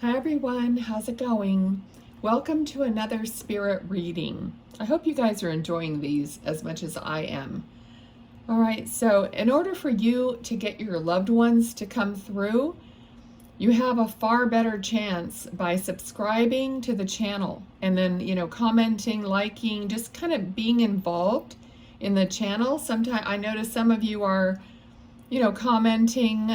Hi everyone, how's it going? Welcome to another spirit reading. I hope you guys are enjoying these as much as I am. All right, so in order for you to get your loved ones to come through, you have a far better chance by subscribing to the channel and then, commenting, liking, just kind of being involved in the channel. Sometimes I notice some of you are, commenting,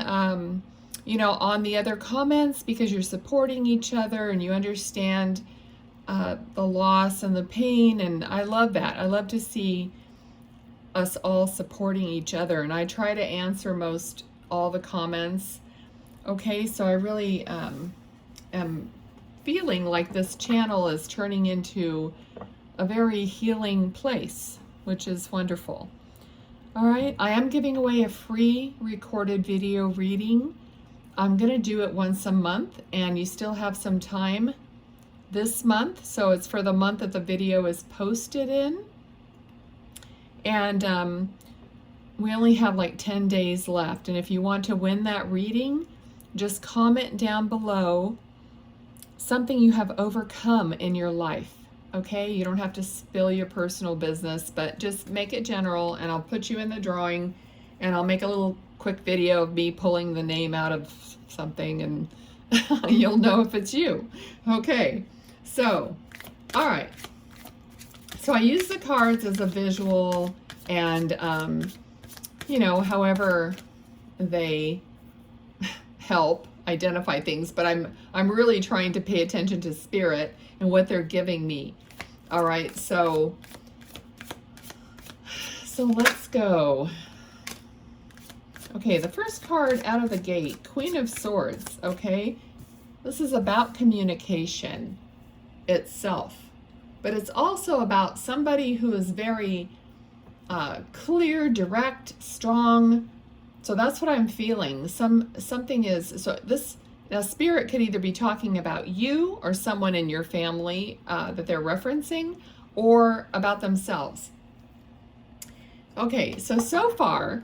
on the other comments because you're supporting each other and you understand the loss and the pain. And I love that. I love to see us all supporting each other. And I try to answer most all the comments. Okay, so I really am feeling like this channel is turning into a very healing place, which is wonderful. All right, I am giving away a free recorded video reading. I'm going to do it once a month, and you still have some time this month. So it's for the month that the video is posted in. And we only have like 10 days left. And if you want to win that reading, just comment down below something you have overcome in your life. Okay, you don't have to spill your personal business, but just make it general, and I'll put you in the drawing, and I'll make a little quick video of me pulling the name out of something, and you'll know if it's you. Okay, so, all right. So I use the cards as a visual, and, however they help identify things, but I'm really trying to pay attention to spirit and what they're giving me. All right, so let's go. Okay, the first card out of the gate, Queen of Swords, okay? This is about communication itself, but it's also about somebody who is very clear, direct, strong. So that's what I'm feeling. Something is, so this, now spirit could either be talking about you or someone in your family that they're referencing, or about themselves. Okay, so far,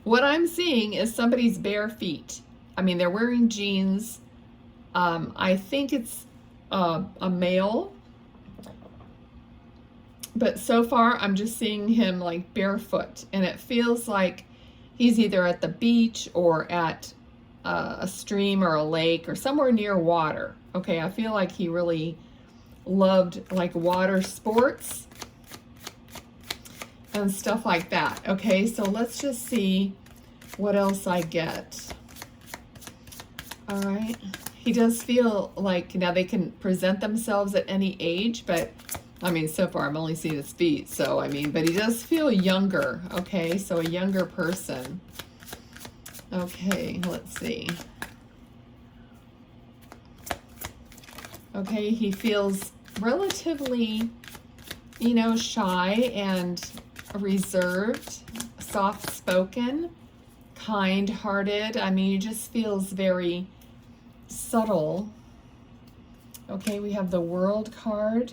what I'm seeing is somebody's bare feet. I mean, they're wearing jeans. I think it's a male. But so far, I'm just seeing him like barefoot. And it feels like he's either at the beach or at a stream or a lake or somewhere near water. Okay, I feel like he really loved like water sports and stuff like that. Okay, so let's just see what else I get. All right, he does feel like, now they can present themselves at any age, but I mean, so far I'm only seeing his feet, so I mean, but he does feel younger. Okay, so a younger person. Okay, let's see. Okay, he feels relatively, shy and reserved, soft-spoken, kind-hearted. I mean, he just feels very subtle. Okay, we have the World card.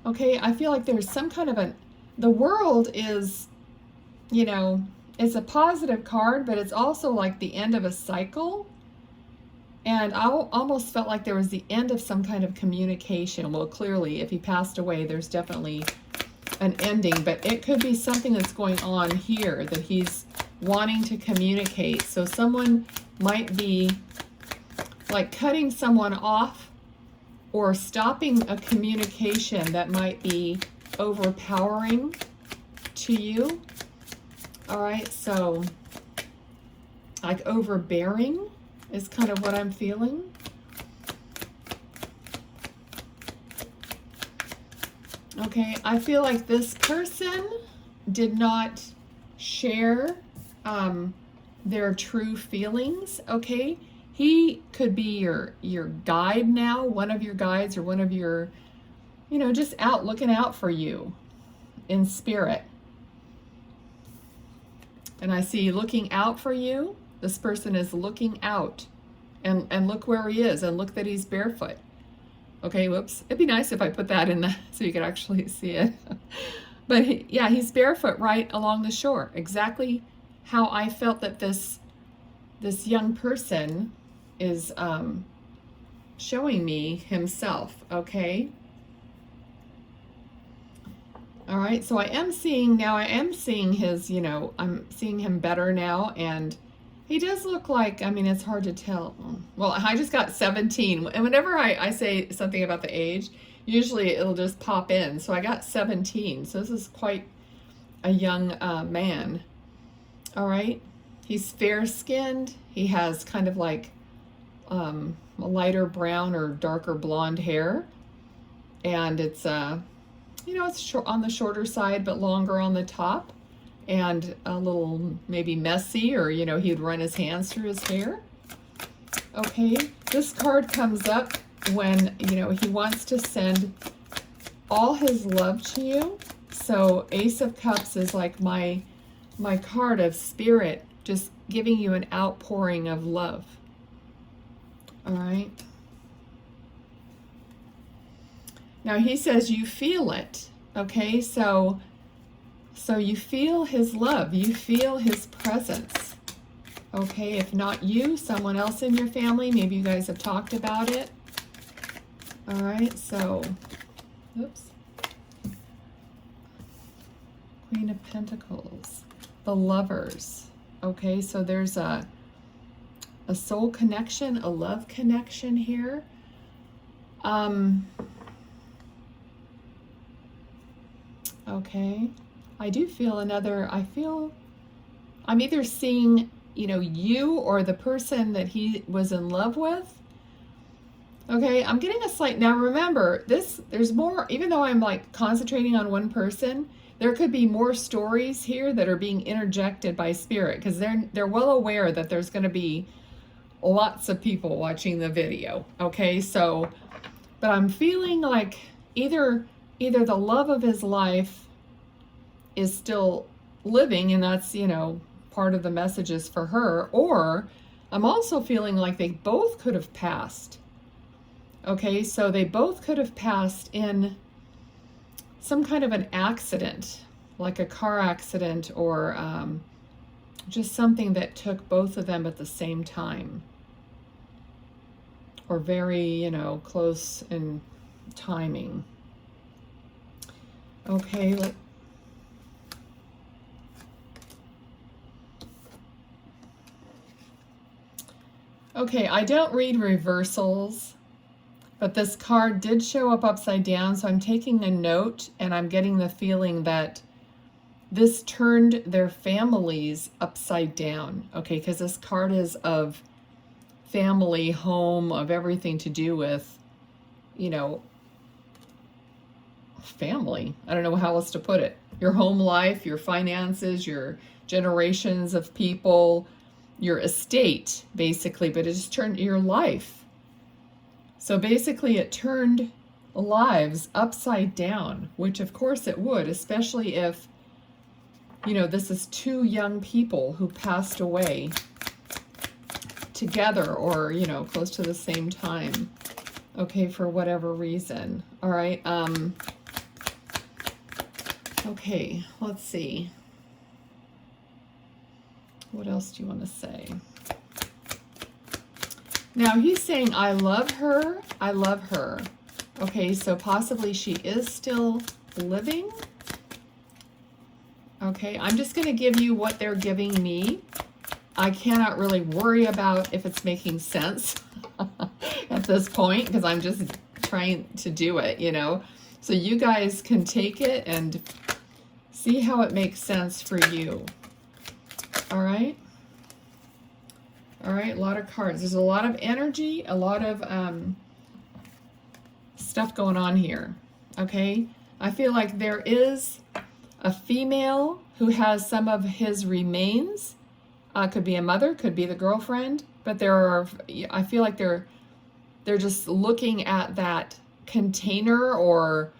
Okay, I feel like there's some kind of the World is, it's a positive card, but it's also like the end of a cycle. And I almost felt like there was the end of some kind of communication. Well, clearly, if he passed away, there's definitely an ending, but it could be something that's going on here that he's wanting to communicate. So someone might be like cutting someone off or stopping a communication that might be overpowering to you. All right, so like overbearing is kind of what I'm feeling. Okay, I feel like this person did not share their true feelings. Okay, he could be your guide now, one of your guides, or one of your, just out looking out for you in spirit. And I see looking out for you. This person is looking out, and look where he is, and look that he's barefoot. Okay, whoops. It'd be nice if I put that in the, so you could actually see it. But yeah, he's barefoot right along the shore, exactly how I felt that this young person is showing me himself, okay? All right, so I am seeing his, I'm seeing him better now, and he does look like, I mean, it's hard to tell. Well, I just got 17, and whenever I say something about the age, usually it'll just pop in. So I got 17, so this is quite a young man. All right, he's fair-skinned. He has kind of like a lighter brown or darker blonde hair, and it's it's on the shorter side, but longer on the top, and a little maybe messy, or he'd run his hands through his hair. Okay, this card comes up when he wants to send all his love to you. So Ace of Cups is like my card of spirit, just giving you an outpouring of love. All right. Now he says you feel it, okay? So you feel his love, you feel his presence, okay? If not you, someone else in your family, maybe you guys have talked about it. All right, so, oops. Queen of Pentacles, the Lovers, okay? So there's a soul connection, a love connection here. Okay, I do feel I'm either seeing, you or the person that he was in love with. Okay, I'm getting a slight, now remember, there's more, even though I'm like concentrating on one person, there could be more stories here that are being interjected by spirit, because they're well aware that there's going to be lots of people watching the video. Okay, so, but I'm feeling like either the love of his life is still living, and that's, part of the messages for her, or I'm also feeling like they both could have passed. Okay, so they both could have passed in some kind of an accident, like a car accident, or just something that took both of them at the same time, or very, close in timing. Okay, okay, I don't read reversals, but this card did show up upside down, so I'm taking a note, and I'm getting the feeling that this turned their families upside down, okay, because this card is of family, home, of everything to do with, family. I don't know how else to put it. Your home life, your finances, your generations of people, your estate, basically, but it just turned your life. So basically it turned lives upside down, which of course it would, especially if, this is two young people who passed away together, or, close to the same time, okay, for whatever reason. All right, okay, let's see. What else do you want to say? Now he's saying, I love her, I love her. Okay, so possibly she is still living. Okay, I'm just going to give you what they're giving me. I cannot really worry about if it's making sense at this point, because I'm just trying to do it, So you guys can take it and see how it makes sense for you. All right. All right, a lot of cards. There's a lot of energy, a lot of stuff going on here, okay? I feel like there is a female who has some of his remains. Could be a mother, could be the girlfriend, but I feel like they're just looking at that container, or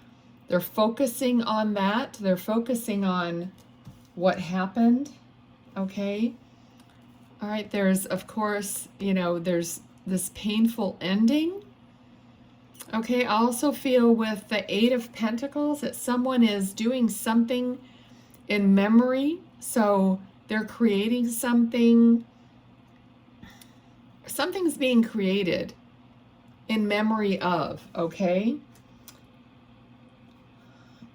they're focusing on that. They're focusing on what happened, okay? All right, there's, of course, there's this painful ending. Okay, I also feel with the Eight of Pentacles that someone is doing something in memory. So they're creating something. Something's being created in memory of, okay?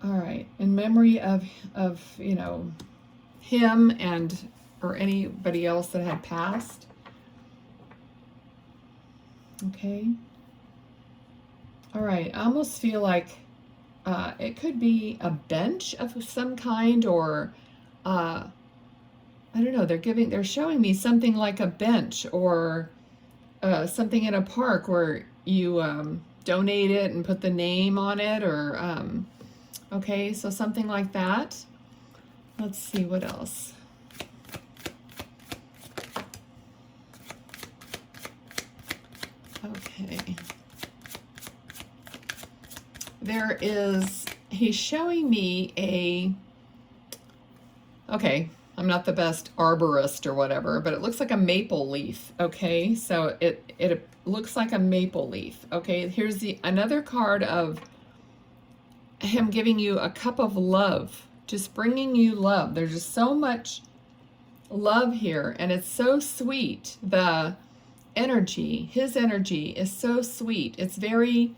All right, in memory of you know, him and or anybody else that had passed. Okay. All right, I almost feel like it could be a bench of some kind, or I don't know, they're showing me something like a bench, or something in a park where you donate it and put the name on it, or okay, so something like that. Let's see what else. Okay. He's showing me okay, I'm not the best arborist or whatever, but it looks like a maple leaf, okay? So it looks like a maple leaf, okay? Here's another card of him giving you a cup of love, just bringing you love. There's just so much love here, and it's so sweet. The energy, his energy is so sweet. It's very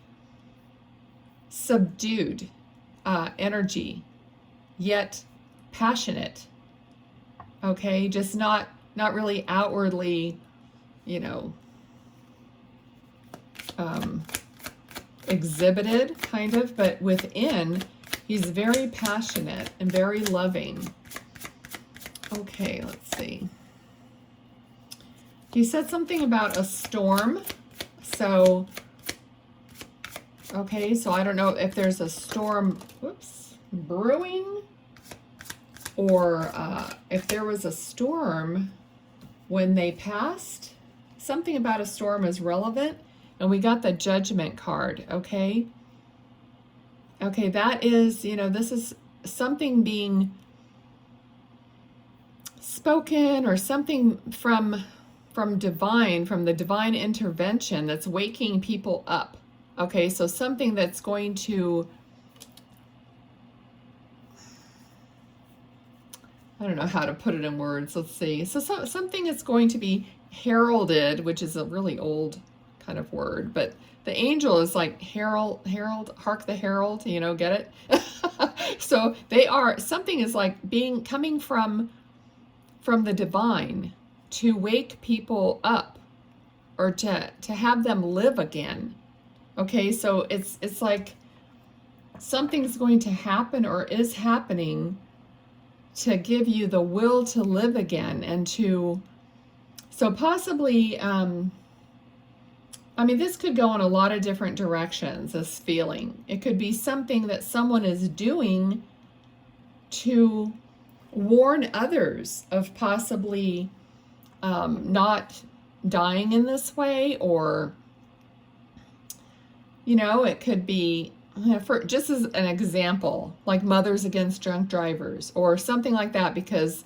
subdued energy, yet passionate. Okay, just not really outwardly, you know, exhibited, kind of, but within, he's very passionate and very loving. Okay, let's see. He said something about a storm. So, okay, so I don't know if there's a storm, brewing, or if there was a storm when they passed. Something about a storm is relevant. And we got the Judgment card, okay? Okay, that is, you know, this is something being spoken, or something from the divine intervention that's waking people up. Okay, so something that's going to, I don't know how to put it in words. Let's see. So something is going to be heralded, which is a really old kind of word, but the angel is like herald, hark the herald, you know, get it? So something is like coming from the divine to wake people up, or to have them live again. Okay, so it's like something's going to happen, or is happening, to give you the will to live again, and so possibly, I mean, this could go in a lot of different directions, this feeling. It could be something that someone is doing to warn others of possibly not dying in this way, or, you know, it could be, for just as an example, like Mothers Against Drunk Drivers, or something like that, because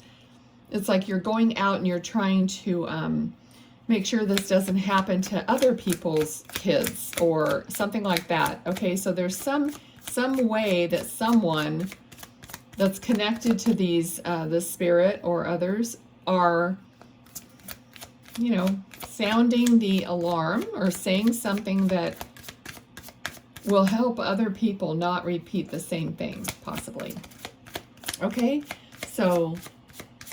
it's like you're going out and you're trying to make sure this doesn't happen to other people's kids, or something like that. Okay, so there's some way that someone that's connected to these, this spirit or others, are, you know, sounding the alarm, or saying something that will help other people not repeat the same thing, possibly. Okay, so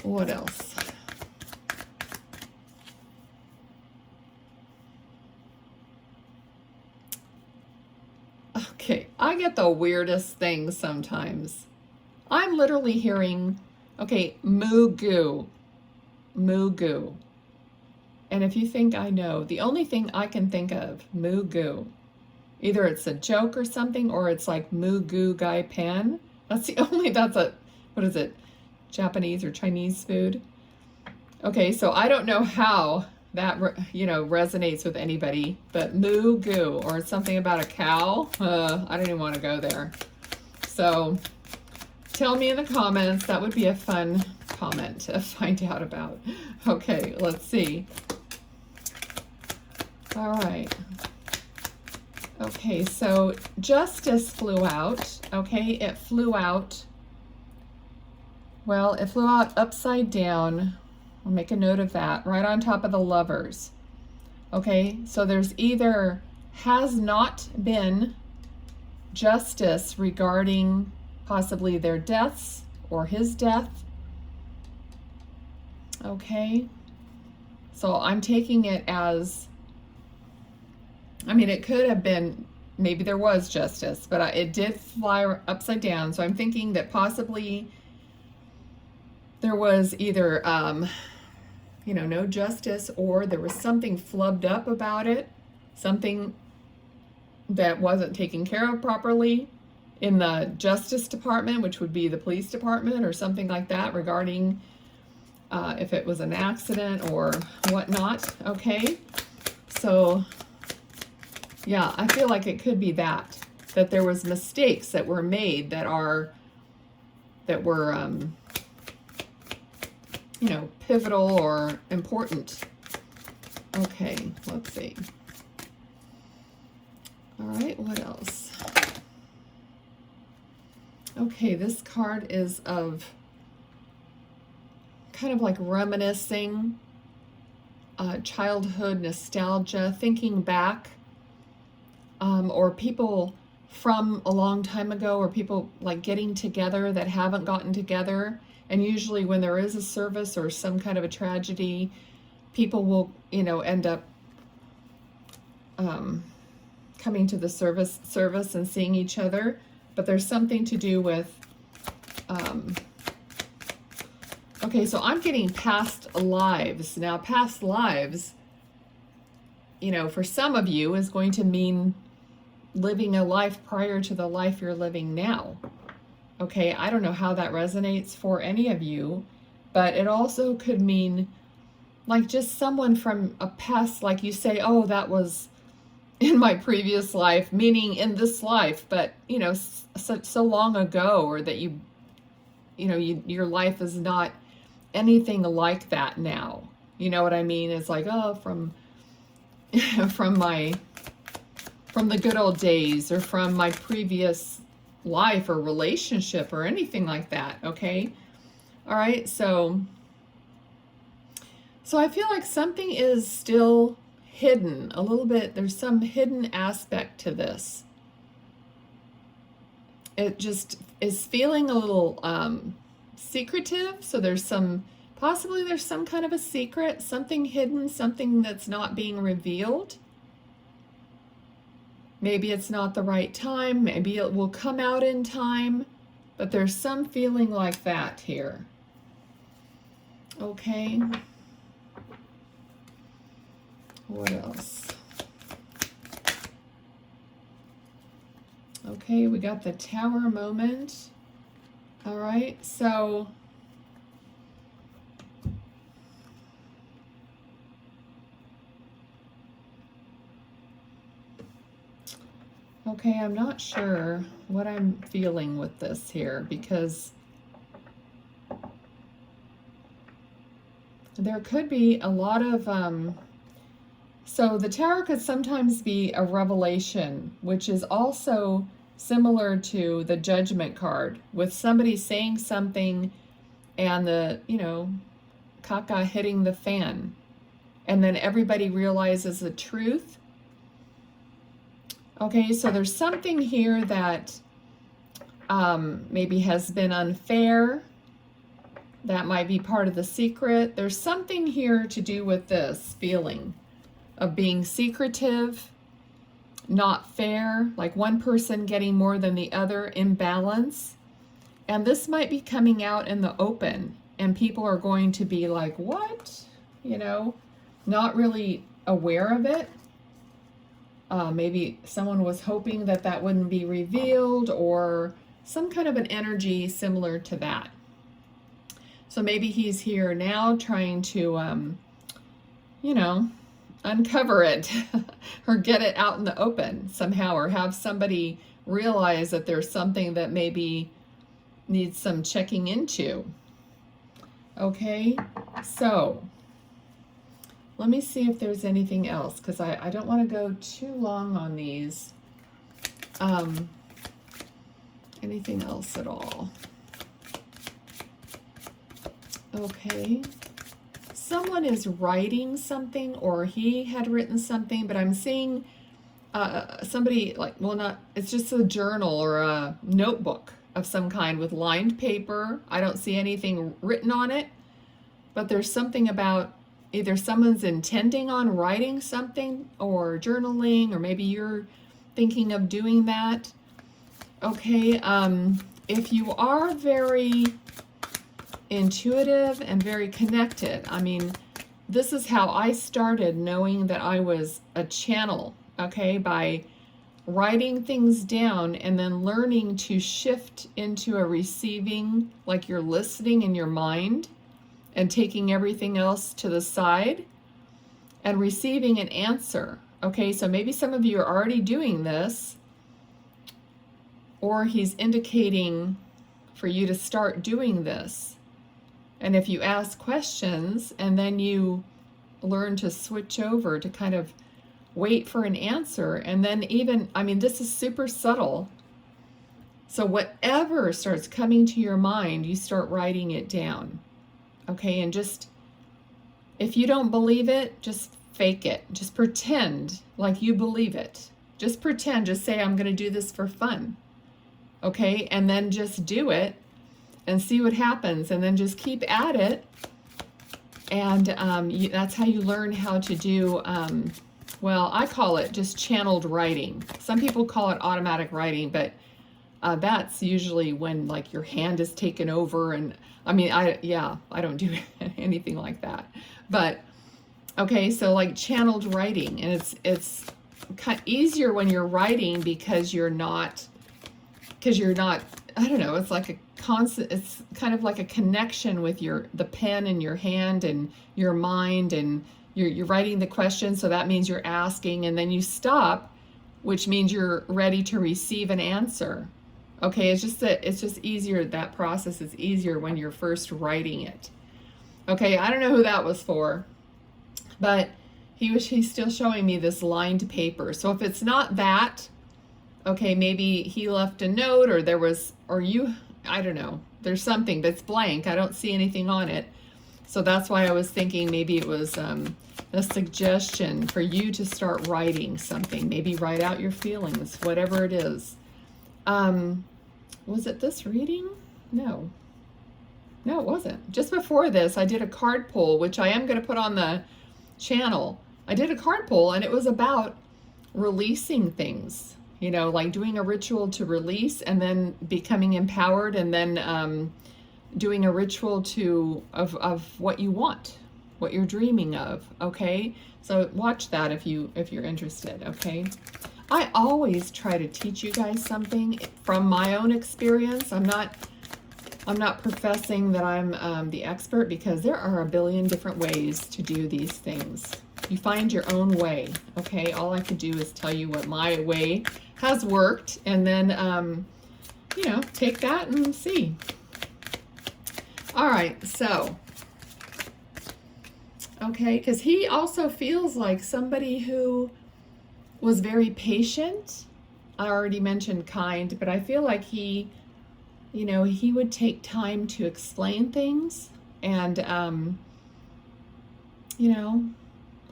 what else? Okay, I get the weirdest things sometimes. I'm literally hearing, okay, moo goo, moo goo. And if you think I know, the only thing I can think of, moo goo, either it's a joke or something, or it's like moo goo gai pan. That's what is it, Japanese or Chinese food? Okay, so I don't know how that, you know, resonates with anybody, but moo goo, or something about a cow. I don't even want to go there. So tell me in the comments. That would be a fun comment to find out about. Okay, let's see. All right. Okay, so justice flew out. Okay, it flew out Well, it flew out upside down. I'll make a note of that, right on top of the Lovers. Okay, so there's either has not been justice regarding possibly their deaths or his death. Okay, so I'm taking it as, I mean, it could have been, maybe there was justice, but it did fly upside down. So I'm thinking that possibly there was either, you know, no justice, or there was something flubbed up about it, something that wasn't taken care of properly in the Justice Department, which would be the police department or something like that, regarding if it was an accident or whatnot. Okay, so yeah, I feel like it could be that there was mistakes that were made that were you know, pivotal or important. Okay, let's see. All right, what else? Okay, this card is of kind of like reminiscing, childhood nostalgia, thinking back, or people from a long time ago, or people like getting together that haven't gotten together. And usually when there is a service or some kind of a tragedy, people will, you know, end up coming to the service and seeing each other. But there's something to do with, okay, so I'm getting past lives. Now, past lives, you know, for some of you is going to mean living a life prior to the life you're living now. Okay, I don't know how that resonates for any of you, but it also could mean like just someone from a past, like you say, oh, that was in my previous life, meaning in this life, but you know, so long ago, or that you know, your life is not anything like that now. You know what I mean? It's like, oh, from from the good old days, or from my previous life or relationship or anything like that. Okay, all right, so I feel like something is still hidden a little bit. There's some hidden aspect to this. It just is feeling a little secretive. So there's possibly there's some kind of a secret, something hidden, something that's not being revealed. Maybe it's not the right time. Maybe it will come out in time. But there's some feeling like that here. Okay. What else? Okay, we got the Tower moment. All right, so okay, I'm not sure what I'm feeling with this here, because there could be a lot of so the Tower could sometimes be a revelation, which is also similar to the Judgment card, with somebody saying something and the, you know, caca hitting the fan, and then everybody realizes the truth. Okay, so there's something here that maybe has been unfair. That might be part of the secret. There's something here to do with this feeling of being secretive, not fair, like one person getting more than the other, imbalance. And this might be coming out in the open, and people are going to be like, what? You know, not really aware of it. Maybe someone was hoping that that wouldn't be revealed, or some kind of an energy similar to that. So maybe he's here now trying to, you know, uncover it or get it out in the open somehow, or have somebody realize that there's something that maybe needs some checking into. Okay, so let me see if there's anything else, because I don't want to go too long on these. Anything else at all? Okay. Someone is writing something, or he had written something, but I'm seeing somebody, like, well, not, it's just a journal or a notebook of some kind with lined paper. I don't see anything written on it, but there's something about either someone's intending on writing something or journaling, or maybe you're thinking of doing that. Okay, if you are very intuitive and very connected, I mean, this is how I started knowing that I was a channel, okay, by writing things down and then learning to shift into a receiving, like you're listening in your mind and taking everything else to the side and receiving an answer. Okay, so maybe some of you are already doing this, or he's indicating for you to start doing this. And if you ask questions and then you learn to switch over to kind of wait for an answer, and then even, I mean, this is super subtle. So whatever starts coming to your mind, you start writing it down. Okay, and just, if you don't believe it, just fake it. Just pretend like you believe it. Just pretend, just say, I'm going to do this for fun. Okay, and then just do it and see what happens, and then just keep at it. And that's how you learn how to do, well, I call it just channeled writing. Some people call it automatic writing, but that's usually when, like, your hand is taken over. And I mean, I don't do anything like that. But okay, so like channeled writing, and it's kind of easier when you're writing because you're not, I don't know, it's like a constant, it's kind of like a connection with the pen in your hand and your mind, and you're writing the question, so that means you're asking, and then you stop, which means you're ready to receive an answer. Okay, it's just easier, that process is easier when you're first writing it. Okay, I don't know who that was for, but he's still showing me this lined paper. So if it's not that, okay, maybe he left a note, or there was, or you, I don't know, there's something that's blank. I don't see anything on it. So that's why I was thinking maybe it was a suggestion for you to start writing something. Maybe write out your feelings, whatever it is. Was it this reading? No, it wasn't. Just before this, I did a card pull, which I am going to put on the channel. I did a card pull, and it was about releasing things, you know, like doing a ritual to release, and then becoming empowered, and then doing a ritual of what you want, what you're dreaming of. Okay, so watch that if you're interested. Okay, I always try to teach you guys something from my own experience. I'm not professing that I'm the expert, because there are a billion different ways to do these things. You find your own way. Okay, all I could do is tell you what my way has worked, and then you know, take that and see. All right, so okay, because he also feels like somebody who was very patient. I already mentioned kind, but I feel like he, you know, he would take time to explain things, and you know,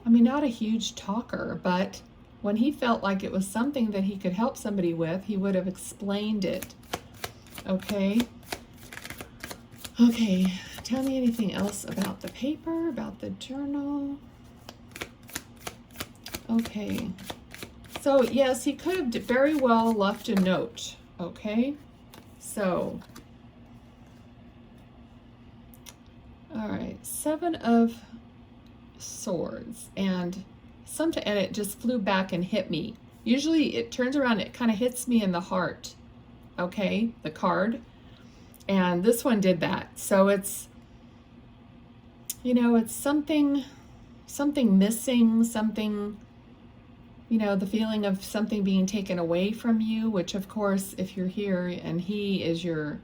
I mean, not a huge talker, but when he felt like it was something that he could help somebody with, he would have explained it. Okay. Okay, tell me anything else about the paper, about the journal. Okay. So, yes, he could have very well left a note. Okay. So, all right, 7 of Swords, and it just flew back and hit me. Usually it turns around, it kind of hits me in the heart. Okay, the card, and this one did that. So it's, you know, it's something missing, something, you know, the feeling of something being taken away from you, which of course, if you're here and he is your,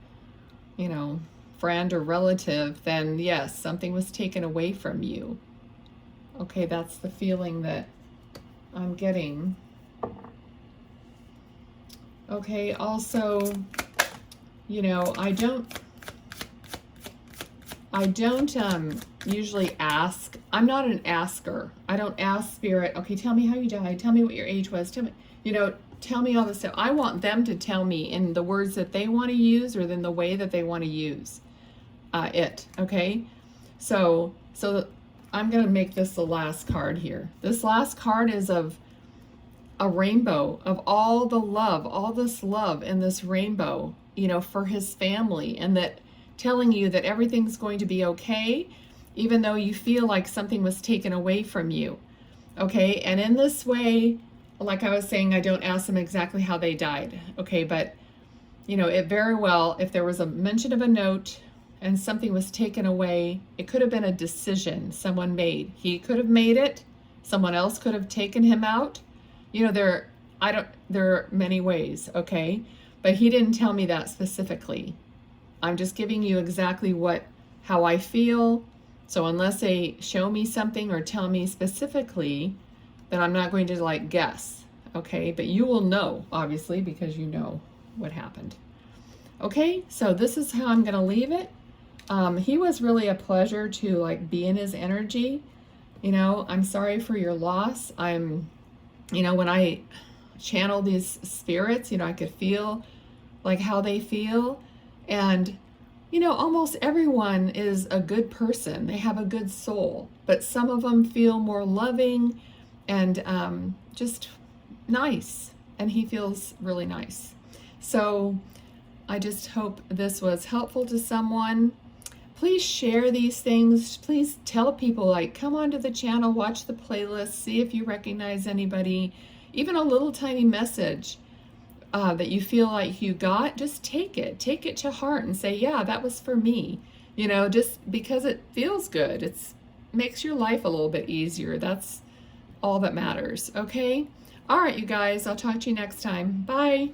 you know, friend or relative, then yes, something was taken away from you. Okay, that's the feeling that I'm getting. Okay, also, you know, I don't I don't usually ask. I'm not an asker. I don't ask spirit, okay, tell me how you died. Tell me what your age was. Tell me, tell me all this stuff. I want them to tell me in the words that they want to use or in the way that they want to use it, okay? So I'm going to make this the last card here. This last card is of a rainbow of all the love, all this love in this rainbow, for his family, and that telling you that everything's going to be okay, even though you feel like something was taken away from you. Okay, and in this way, like I was saying, I don't ask them exactly how they died. Okay, but it very well, if there was a mention of a note and something was taken away, it could have been a decision someone made. He could have made it. Someone else could have taken him out. There are many ways, okay? But he didn't tell me that specifically. I'm just giving you exactly how I feel. So unless they show me something or tell me specifically, then I'm not going to guess, okay? But you will know, obviously, because you know what happened. Okay, so this is how I'm gonna leave it. He was really a pleasure to be in his energy. I'm sorry for your loss. When I channel these spirits, I could feel how they feel. And, almost everyone is a good person. They have a good soul, but some of them feel more loving and just nice. And he feels really nice. So I just hope this was helpful to someone. Please share these things. Please tell people, come onto the channel, watch the playlist, see if you recognize anybody. Even a little tiny message that you feel like you got, just take it to heart and say, yeah, that was for me. Just because it feels good. It makes your life a little bit easier. That's all that matters, okay? All right, you guys, I'll talk to you next time. Bye.